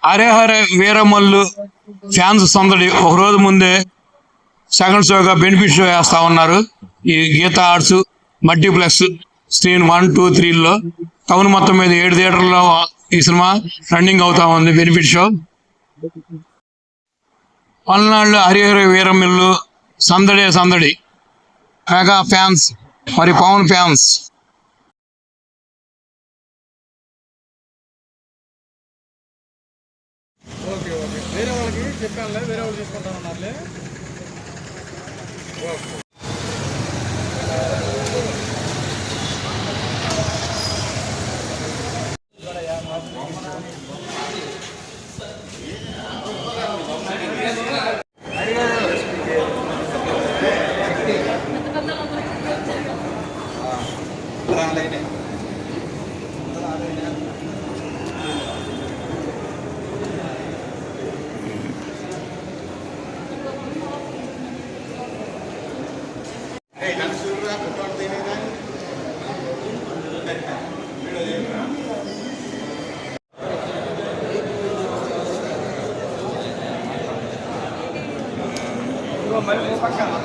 Harihara Veeramallu fans సందడి ఒక రోజు ముందే సెకండ్ షోగా బెనిఫిట్ షో వేస్తా ఉన్నారు. ఈ గీతా ఆర్ట్స్ మల్టీప్లెక్స్ స్క్రీన్ 1, 2, 3లో టౌన్ మొత్తం మీద 7 థియేటర్లో ఈ సినిమా రన్నింగ్ అవుతా ఉంది. బెనిఫిట్ షో పల్నాళ్ళు హరిహర వీరమల్లు సందడే సందడి. మెగా ఫ్యాన్స్ మరి పవన్ ఫ్యాన్స్. ఓకే ఓకే వేరే వాళ్ళకి చెప్పానులే, వేరే వాళ్ళు తీసుకుంటానన్నారులే. మరి పక్కన